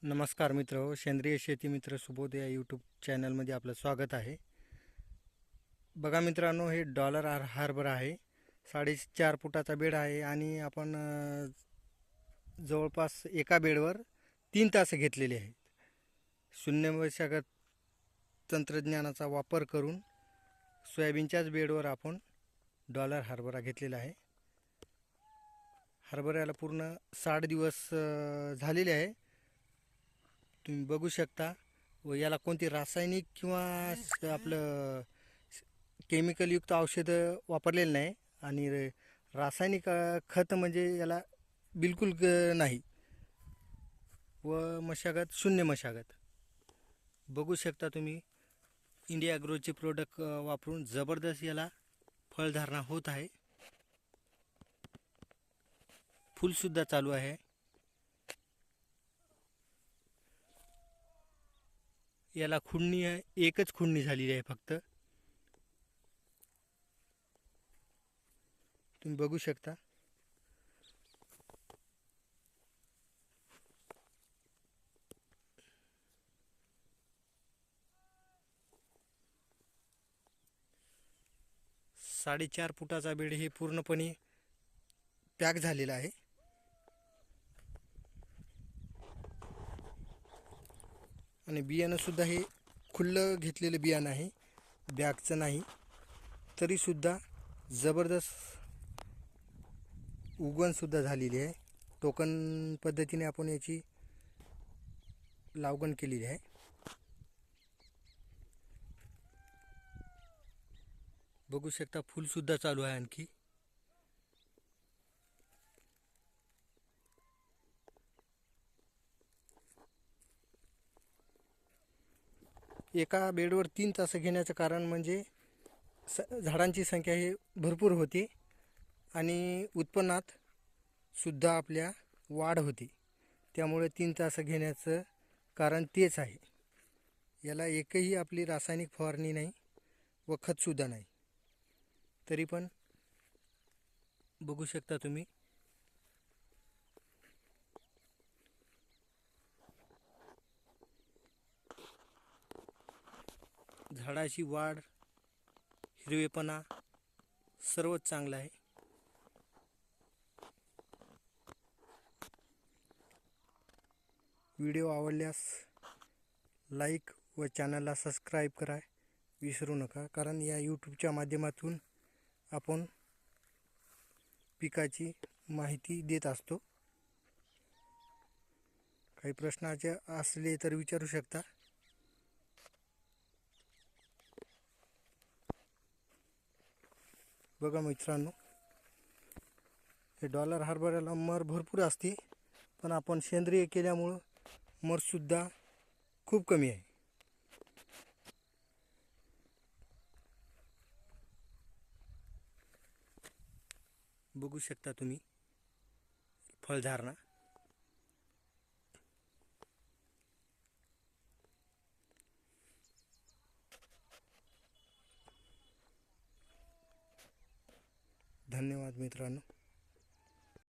नमस्कार मित्र, सेंद्रिय शेती मित्र सुबोध या यूट्यूब चॅनलमध्ये आपलं स्वागत आहे. बघा मित्रांनो, हे डॉलर हार्बर आहे. 4.5 फुटाचा बेड आहे आणि आपण जवळपास एका बेडवर 3 तास घेतलेले आहेत. शून्य मशागत तंत्रज्ञानाचा वापर करून सोयाबीनच्याच बेडवर आपण डॉलर हार्बरा घेतलेला आहे. हरभऱ्याला पूर्ण 60 दिवस झालेले आहे. तुम्ही बघू शकता. व याला कोणती रासायनिक किंवा आपलं केमिकलयुक्त औषधं वापरलेलं नाही आणि रासायनिक खत म्हणजे याला बिलकुल नाही. व मशागत शून्य मशागत बघू शकता तुम्ही. इंडिया ॲग्रोचे प्रोडक्ट वापरून जबरदस्त याला फळधारणा होत आहे. फुलसुद्धा चालू आहे. याला खुडणी एकच खुडणी झालेली आहे फक्त. तुम्ही बघू शकता. साडेचार फुटाचा बेड हे पूर्णपणे पॅक झालेला आहे. आणि बियाणंसुद्धा हे खुल्लं घेतलेलं बियाणं आहे, बॅगचं नाही. तरीसुद्धा जबरदस्त उगवणसुद्धा झालेली आहे. टोकन पद्धतीने आपण याची लागवड केलेली आहे. बघू शकता, फुलसुद्धा चालू आहे आणखी. एका बेडवर 3 तास घेण्याचं कारण म्हणजे झाडांची संख्या ही भरपूर होती आणि उत्पन्नात सुद्धा आपल्या वाढ होती. त्यामुळे 3 तास घेण्याचं कारण तेच आहे. याला एकही आपली रासायनिक फवारणी नाही व खतसुद्धा नाही. तरी पण बघू शकता तुम्ही. झाडाची वाढ, हिरवेपणा सर्वच चांगलं आहे. व्हिडिओ आवडल्यास लाईक व चॅनलला सबस्क्राईब करा विसरू नका. कारण या यूट्यूबच्या माध्यमातून आपण पिकाची माहिती देत असतो. काही प्रश्नाचे असले तर विचारू शकता. बघा मित्रांनो, हे डॉलर हार्बरला मर भरपूर असते, पण आपण सेंद्रिय केल्यामुळं मरसुद्धा खूप कमी आहे. बघू शकता तुम्ही फळधारणा. धन्यवाद मित्रांनो.